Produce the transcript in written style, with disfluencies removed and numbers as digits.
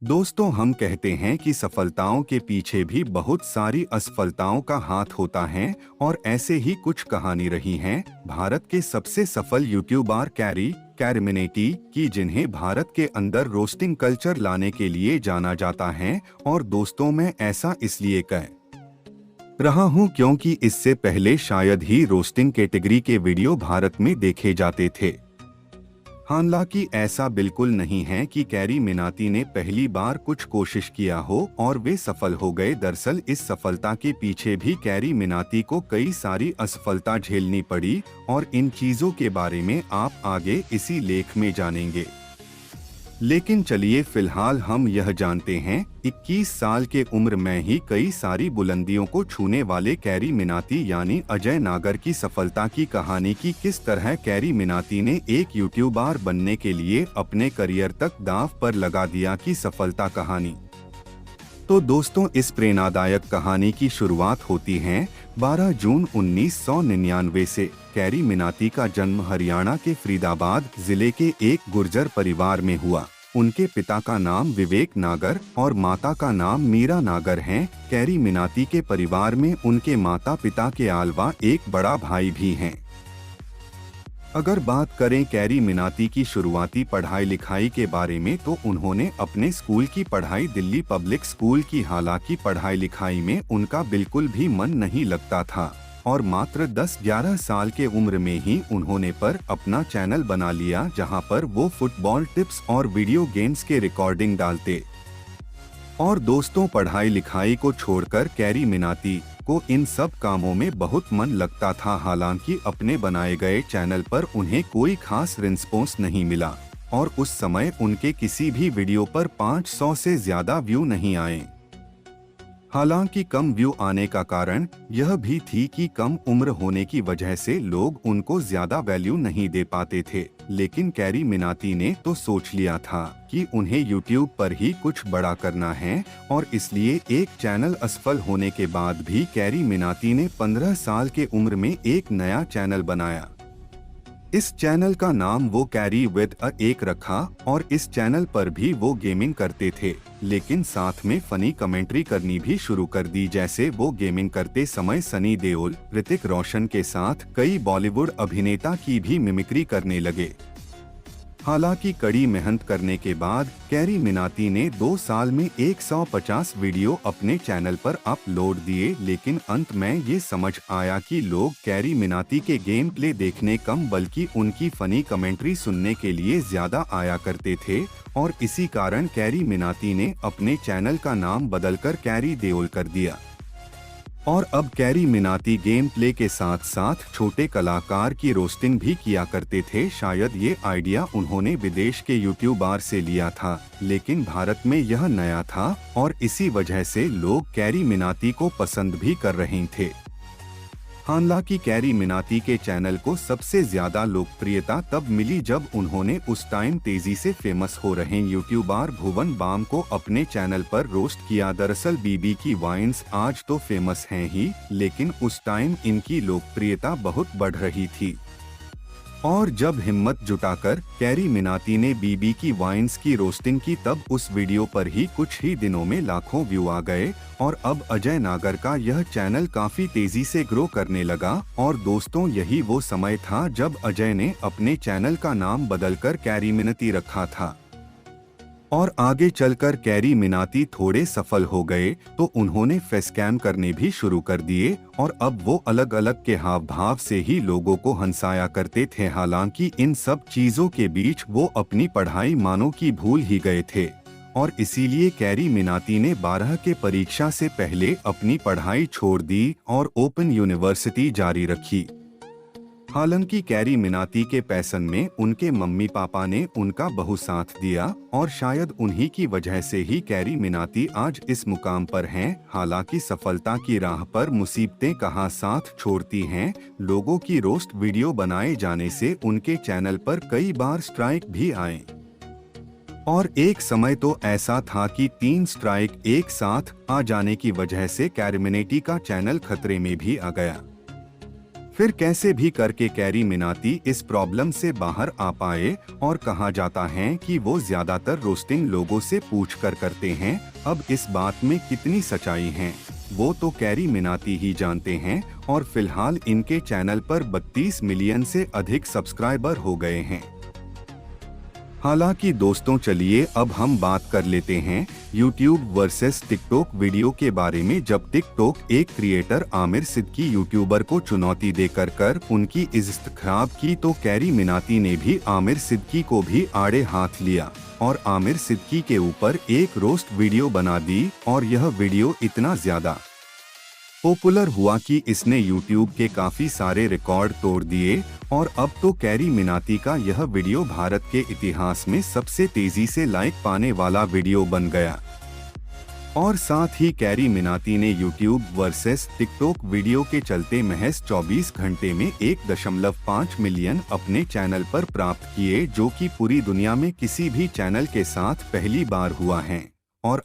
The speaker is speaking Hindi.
दोस्तों, हम कहते हैं कि सफलताओं के पीछे भी बहुत सारी असफलताओं का हाथ होता है और ऐसे ही कुछ कहानी रही हैं भारत के सबसे सफल यूट्यूबर कैरीमिनेटी की, जिन्हें भारत के अंदर रोस्टिंग कल्चर लाने के लिए जाना जाता है। और दोस्तों, मैं ऐसा इसलिए कह रहा हूं क्योंकि इससे पहले शायद ही रोस्टिंग कैटेगरी के वीडियो भारत में देखे जाते थे। हालांकि ऐसा बिल्कुल नहीं है कि कैरीमिनाती ने पहली बार कुछ कोशिश किया हो और वे सफल हो गए। दरअसल इस सफलता के पीछे भी कैरीमिनाती को कई सारी असफलता झेलनी पड़ी और इन चीजों के बारे में आप आगे इसी लेख में जानेंगे। लेकिन चलिए फिलहाल हम यह जानते हैं 21 साल के उम्र में ही कई सारी बुलंदियों को छूने वाले कैरीमिनाती यानी अजय नागर की सफलता की कहानी की किस तरह कैरीमिनाती ने एक यूट्यूबर बनने के लिए अपने करियर तक दांव पर लगा दिया की सफलता कहानी। तो दोस्तों, इस प्रेरणादायक कहानी की शुरुआत होती है 12 जून 1999 से। कैरीमिनाती का जन्म हरियाणा के फरीदाबाद जिले के एक गुर्जर परिवार में हुआ। उनके पिता का नाम विवेक नागर और माता का नाम मीरा नागर है। कैरीमिनाती के परिवार में उनके माता पिता के अलावा एक बड़ा भाई भी है। अगर बात करें कैरीमिनाती की शुरुआती पढ़ाई लिखाई के बारे में, तो उन्होंने अपने स्कूल की पढ़ाई दिल्ली पब्लिक स्कूल की। हालांकि पढ़ाई लिखाई में उनका बिल्कुल भी मन नहीं लगता था और मात्र 10-11 साल के उम्र में ही उन्होंने पर अपना चैनल बना लिया, जहां पर वो फुटबॉल टिप्स और वीडियो गेम्स के रिकॉर्डिंग डालते। और दोस्तों, पढ़ाई लिखाई को छोड़कर कैरीमिनाती को इन सब कामों में बहुत मन लगता था। हालांकि अपने बनाए गए चैनल पर उन्हें कोई खास रिस्पॉन्स नहीं मिला और उस समय उनके किसी भी वीडियो पर 500 से ज्यादा व्यू नहीं आए। हालांकि कम व्यू आने का कारण यह भी थी कि कम उम्र होने की वजह से लोग उनको ज्यादा वैल्यू नहीं दे पाते थे। लेकिन कैरीमिनाती ने तो सोच लिया था कि उन्हें यूट्यूब पर ही कुछ बड़ा करना है और इसलिए एक चैनल असफल होने के बाद भी कैरीमिनाती ने 15 साल के उम्र में एक नया चैनल बनाया। इस चैनल का नाम वो कैरी विद एक रखा और इस चैनल पर भी वो गेमिंग करते थे, लेकिन साथ में फनी कमेंट्री करनी भी शुरू कर दी। जैसे वो गेमिंग करते समय सनी देओल, ऋतिक रोशन के साथ कई बॉलीवुड अभिनेता की भी मिमिक्री करने लगे। हालांकि कड़ी मेहनत करने के बाद कैरीमिनाती ने 2 साल में 150 वीडियो अपने चैनल पर अपलोड दिए। लेकिन अंत में ये समझ आया कि लोग कैरीमिनाती के गेम प्ले देखने कम बल्कि उनकी फनी कमेंट्री सुनने के लिए ज्यादा आया करते थे और इसी कारण कैरीमिनाती ने अपने चैनल का नाम बदलकर कैरी देओल कर दिया। और अब कैरीमिनाती गेम प्ले के साथ साथ छोटे कलाकार की रोस्टिंग भी किया करते थे। शायद ये आइडिया उन्होंने विदेश के यूट्यूबर से लिया था, लेकिन भारत में यह नया था और इसी वजह से लोग कैरीमिनाती को पसंद भी कर रहे थे। हालांकि कैरीमिनाती के चैनल को सबसे ज्यादा लोकप्रियता तब मिली जब उन्होंने उस टाइम तेजी से फेमस हो रहे यूट्यूबर भुवन बाम को अपने चैनल पर रोस्ट किया। दरअसल बीबी की वाइन्स आज तो फेमस हैं ही, लेकिन उस टाइम इनकी लोकप्रियता बहुत बढ़ रही थी। और जब हिम्मत जुटाकर कैरीमिनाती ने बीबी की वाइन्स की रोस्टिंग की, तब उस वीडियो पर ही कुछ ही दिनों में लाखों व्यू आ गए और अब अजय नागर का यह चैनल काफी तेजी से ग्रो करने लगा। और दोस्तों, यही वो समय था जब अजय ने अपने चैनल का नाम बदलकर कैरीमिनाती रखा था। और आगे चलकर कैरीमिनाती थोड़े सफल हो गए तो उन्होंने फेस कैम करने भी शुरू कर दिए और अब वो अलग अलग के हाव भाव से ही लोगों को हंसाया करते थे। हालांकि इन सब चीजों के बीच वो अपनी पढ़ाई मानो की भूल ही गए थे और इसीलिए कैरीमिनाती ने 12 के परीक्षा से पहले अपनी पढ़ाई छोड़ दी और ओपन यूनिवर्सिटी जारी रखी। हालांकि कैरीमिनाती के पैशन में उनके मम्मी पापा ने उनका बहु साथ दिया और शायद उन्हीं की वजह से ही कैरीमिनाती आज इस मुकाम पर हैं। हालांकि सफलता की राह पर मुसीबतें कहाँ साथ छोड़ती हैं। लोगों की रोस्ट वीडियो बनाए जाने से उनके चैनल पर कई बार स्ट्राइक भी आए और एक समय तो ऐसा था कि 3 स्ट्राइक एक साथ आ जाने की वजह से कैरीमिनाती का चैनल खतरे में भी आ गया। फिर कैसे भी करके कैरी मिनाती इस प्रॉब्लम से बाहर आ पाए और कहा जाता है कि वो ज्यादातर रोस्टिंग लोगों से पूछ कर करते हैं। अब इस बात में कितनी सच्चाई है वो तो कैरी मिनाती ही जानते हैं और फिलहाल इनके चैनल पर 32 मिलियन से अधिक सब्सक्राइबर हो गए हैं। हालांकि दोस्तों चलिए अब हम बात कर लेते हैं YouTube वर्सेस टिकटॉक वीडियो के बारे में। जब टिकटॉक एक क्रिएटर आमिर सिद्दीकी यूट्यूबर को चुनौती देकर कर उनकी इज्जत खराब की तो कैरी मिनाती ने भी आमिर सिद्दीकी को भी आड़े हाथ लिया और आमिर सिद्दीकी के ऊपर एक रोस्ट वीडियो बना दी और यह वीडियो इतना ज्यादा पॉपुलर हुआ कि इसने YouTube के काफी सारे रिकॉर्ड तोड़ दिए और अब तो कैरी मिनाती का यह वीडियो भारत के इतिहास में सबसे तेजी से लाइक पाने वाला वीडियो बन गया। और साथ ही कैरी मिनाती ने YouTube वर्सेस टिकटॉक वीडियो के चलते महज 24 घंटे में 1.5 मिलियन अपने चैनल पर प्राप्त किए, जो कि पूरी दुनिया में किसी भी चैनल के साथ पहली बार हुआ है।